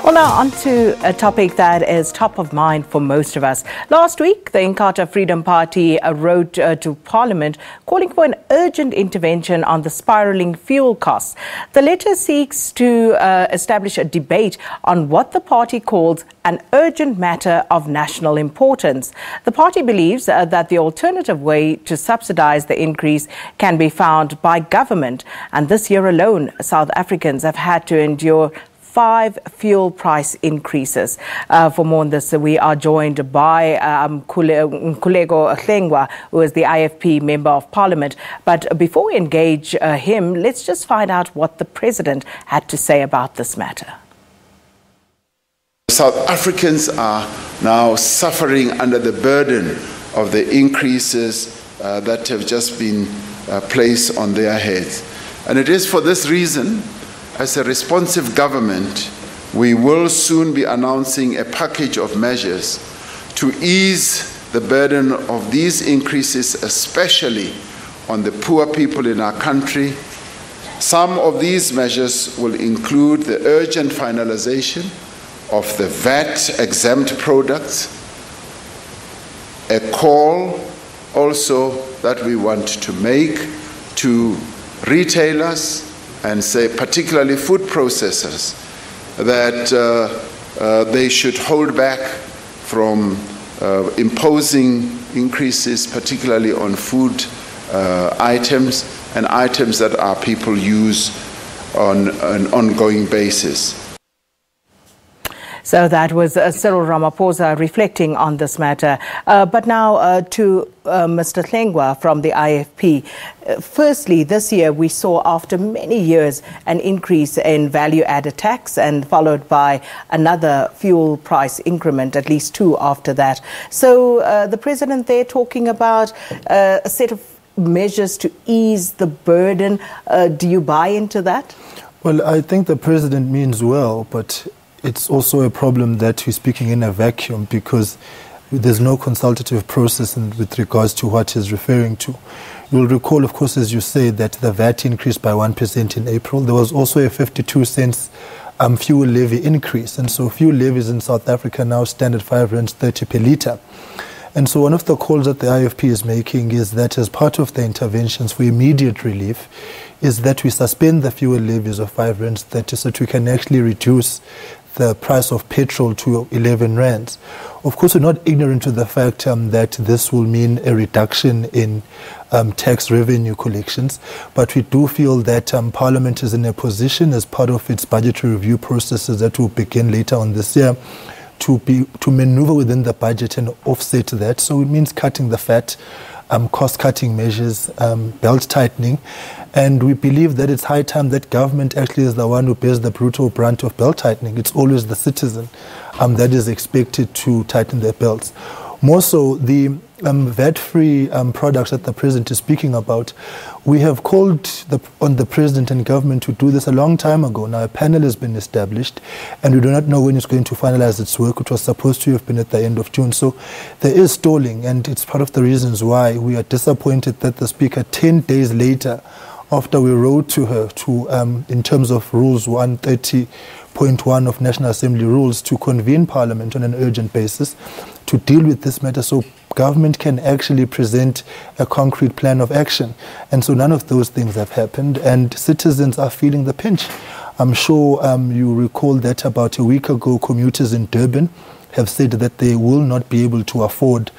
Well, now on to a topic that is top of mind for most of us. Last week, the Inkatha Freedom Party wrote to Parliament calling for an urgent intervention on the spiralling fuel costs. The letter seeks to establish a debate on what the party calls an urgent matter of national importance. The party believes that the alternative way to subsidize the increase can be found by government. And this year alone, South Africans have had to endure 5 fuel price increases. For more on this, we are joined by Mkhuleko Hlengwa, who is the IFP Member of Parliament. But before we engage him, let's just find out what the President had to say about this matter. South Africans are now suffering under the burden of the increases that have just been placed on their heads. And it is for this reason, as a responsive government, we will soon be announcing a package of measures to ease the burden of these increases, especially on the poor people in our country. Some of these measures will include the urgent finalization of the VAT-exempt products, a call also that we want to make to retailers and say particularly food processors that they should hold back from imposing increases, particularly on food items and items that our people use on an ongoing basis. So that was Cyril Ramaphosa reflecting on this matter. But now to Mr. Hlengwa from the IFP. Firstly, this year we saw, after many years, an increase in value-added tax and followed by another fuel price increment, at least 2 after that. So the President there talking about a set of measures to ease the burden. Do you buy into that? Well, I think the President means well, but it's also a problem that we're speaking in a vacuum because there's no consultative process with regards to what he's referring to. You'll recall, of course, as you say, that the VAT increased by 1% in April. There was also a 52 cents fuel levy increase. And so fuel levies in South Africa now stand at R5.30 per litre. And so one of the calls that the IFP is making is that as part of the interventions for immediate relief is that we suspend the fuel levies of R5.30 so that we can actually reduce the price of petrol to 11 rands. Of course, we're not ignorant to the fact that this will mean a reduction in tax revenue collections, but we do feel that Parliament is in a position, as part of its budgetary review processes that will begin later on this year, to maneuver within the budget and offset that. So it means cutting the fat, cost-cutting measures, belt tightening, and we believe that it's high time that government actually is the one who bears the brutal brunt of belt tightening. It's always the citizen that is expected to tighten their belts. More so, the VAT-free products that the President is speaking about, we have called on the President and government to do this a long time ago. Now, a panel has been established, and we do not know when it's going to finalize its work. It was supposed to have been at the end of June. So there is stalling, and it's part of the reasons why we are disappointed that the Speaker, 10 days later, after we wrote to her in terms of Rules 130.1 of National Assembly rules, to convene Parliament on an urgent basis to deal with this matter so government can actually present a concrete plan of action. And so none of those things have happened, and citizens are feeling the pinch. I'm sure you recall that about a week ago, commuters in Durban have said that they will not be able to afford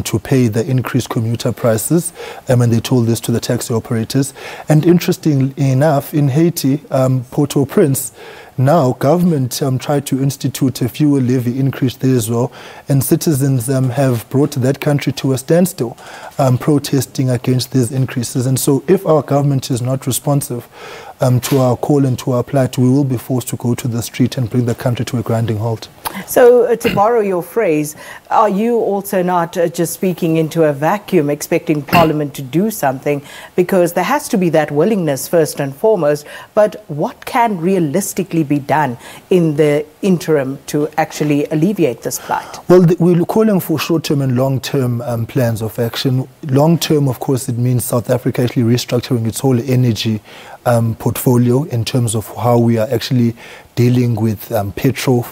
to pay the increased commuter prices, and they told this to the taxi operators. And interestingly enough, in Haiti, Port-au-Prince, now government tried to institute a fuel levy increase there as well, and citizens have brought that country to a standstill, protesting against these increases. And so if our government is not responsive to our call and to our plight, we will be forced to go to the street and bring the country to a grinding halt. So to borrow your phrase, are you also not just speaking into a vacuum, expecting Parliament to do something? Because there has to be that willingness first and foremost, but what can realistically be done in the interim to actually alleviate this plight? Well, we're calling for short-term and long-term plans of action. Long-term, of course, it means South Africa actually restructuring its whole energy portfolio in terms of how we are actually dealing with petrol,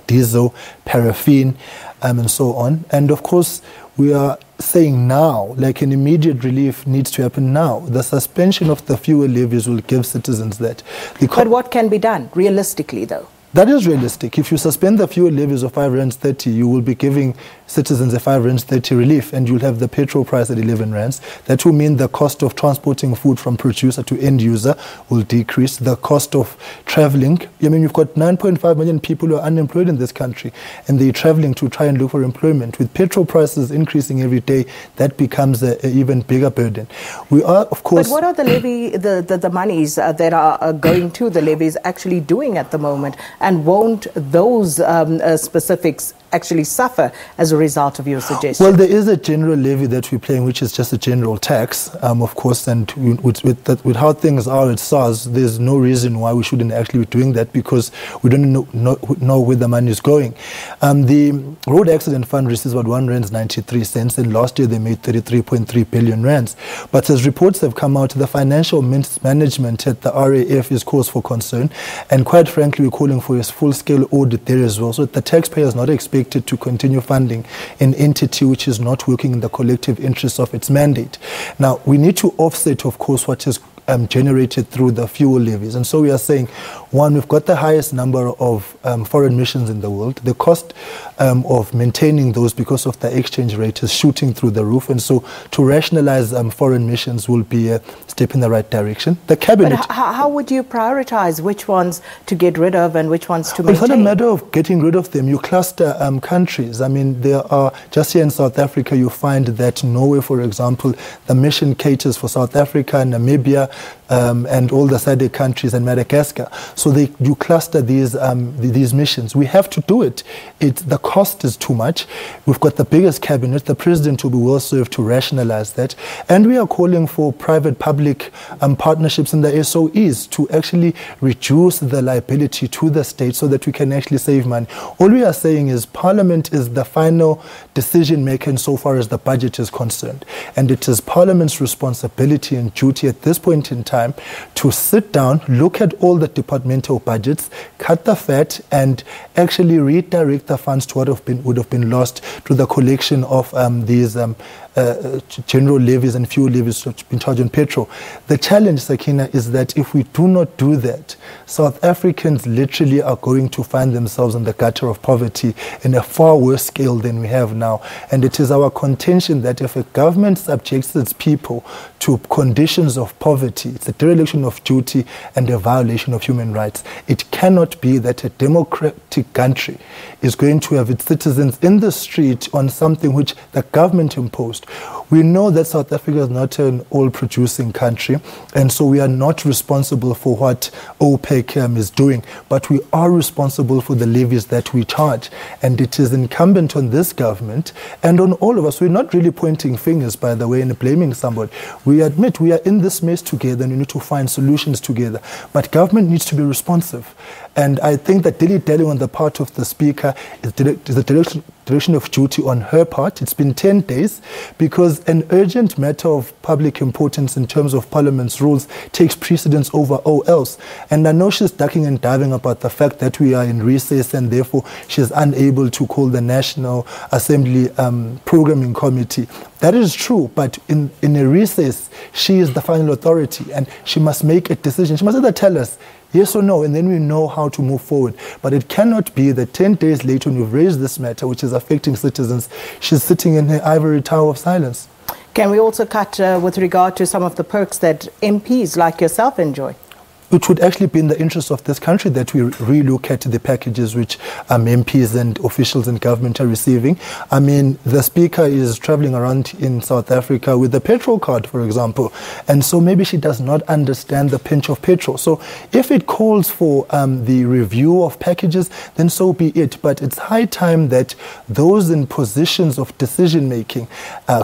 diesel, paraffin, and so on. And of course, we are saying now, like an immediate relief needs to happen now. The suspension of the fuel levies will give citizens that. But what can be done realistically, though? That is realistic. If you suspend the fuel levies of R5.30, you will be giving citizens a R5.30 relief, and you'll have the petrol price at 11 rands. That will mean the cost of transporting food from producer to end user will decrease. The cost of traveling, I mean, you've got 9.5 million people who are unemployed in this country, and they're traveling to try and look for employment. With petrol prices increasing every day, that becomes an even bigger burden. We are, of course... But what are the levy, the monies that are going to the levies actually doing at the moment? And won't those specifics actually suffer as a result of your suggestion? Well, there is a general levy that we're paying, which is just a general tax, of course, and with how things are at SARS, there's no reason why we shouldn't actually be doing that, because we don't know where the money is going. The Road Accident Fund receives about R1.93, and last year they made 33.3 billion rands. But as reports have come out, the financial management at the RAF is cause for concern, and quite frankly, we're calling for a full-scale audit there as well, so that the taxpayer is not expected to continue funding an entity which is not working in the collective interests of its mandate. Now, we need to offset, of course, what is generated through the fuel levies. And so we are saying, one, we've got the highest number of foreign missions in the world. The cost of maintaining those because of the exchange rate is shooting through the roof. And so to rationalize foreign missions will be a step in the right direction. The cabinet... But how would you prioritize which ones to get rid of and which ones to maintain? It's not a matter of getting rid of them. You cluster countries. I mean, there are, just here in South Africa, you find that Norway, for example, the mission caters for South Africa, Namibia, and all the SADC countries and Madagascar. So you cluster these missions. We have to do it. The cost is too much. We've got the biggest cabinet. The president will be well served to rationalize that. And we are calling for private-public partnerships in the SOEs to actually reduce the liability to the state so that we can actually save money. All we are saying is Parliament is the final decision maker insofar as the budget is concerned. And it is Parliament's responsibility and duty at this point in time to sit down, look at all the departmental budgets, cut the fat, and actually redirect the funds to what would have been lost to the collection of these general levies and fuel levies which have been charged on petrol. The challenge, Sakina, is that if we do not do that, South Africans literally are going to find themselves in the gutter of poverty in a far worse scale than we have now. And it is our contention that if a government subjects its people to conditions of poverty, it's a dereliction of duty and a violation of human rights. It cannot be that a democratic country is going to have its citizens in the street on something which the government imposed. We know that South Africa is not an oil-producing country, and so we are not responsible for what OPEC is doing, but we are responsible for the levies that we charge. And it is incumbent on this government and on all of us. We're not really pointing fingers, by the way, and blaming somebody. We admit we are in this mess together and we need to find solutions together. But government needs to be responsive. And I think that dilly-dallying on the part of the Speaker is the direction of duty on her part. It's been 10 days because an urgent matter of public importance in terms of Parliament's rules takes precedence over all else. And I know she's ducking and diving about the fact that we are in recess and therefore she's unable to call the National Assembly Programming Committee. That is true, but in a recess, she is the final authority and she must make a decision. She must either tell us yes or no, and then we know how to move forward. But it cannot be that 10 days later, when we've raised this matter, which is affecting citizens, she's sitting in her ivory tower of silence. Can we also cut with regard to some of the perks that MPs like yourself enjoy? It would actually be in the interest of this country that we relook at the packages which MPs and officials in government are receiving. I mean, the Speaker is traveling around in South Africa with the petrol card, for example, and so maybe she does not understand the pinch of petrol. So if it calls for the review of packages, then so be it. But it's high time that those in positions of decision-making,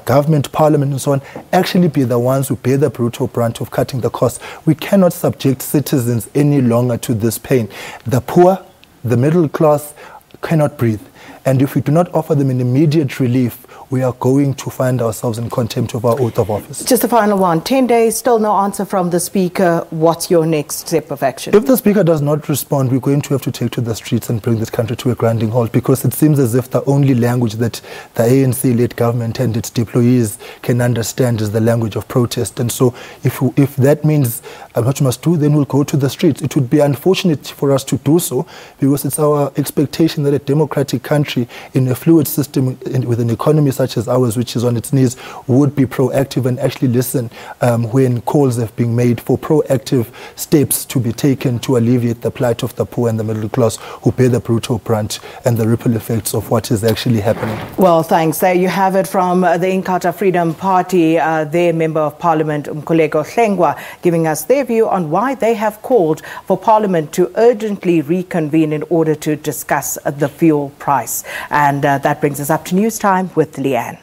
government, Parliament, and so on, actually be the ones who bear the brutal brunt of cutting the costs. We cannot subject citizens any longer to this pain. The poor, the middle class cannot breathe. And if we do not offer them an immediate relief, we are going to find ourselves in contempt of our oath of office. Just the final one. 10 days, still no answer from the Speaker. What's your next step of action? If the Speaker does not respond, we're going to have to take to the streets and bring this country to a grinding halt, because it seems as if the only language that the ANC-led government and its deployees can understand is the language of protest. And so if that means what we must do, then we'll go to the streets. It would be unfortunate for us to do so, because it's our expectation that a democratic country in a fluid system with an economy such as ours, which is on its knees, would be proactive and actually listen when calls have been made for proactive steps to be taken to alleviate the plight of the poor and the middle class, who bear the brutal brunt and the ripple effects of what is actually happening. Well, thanks. There you have it from the Inkatha Freedom Party, their Member of Parliament, Mkhuleko Hlengwa, giving us their view on why they have called for Parliament to urgently reconvene in order to discuss the fuel price. And that brings us up to news time with Leanne.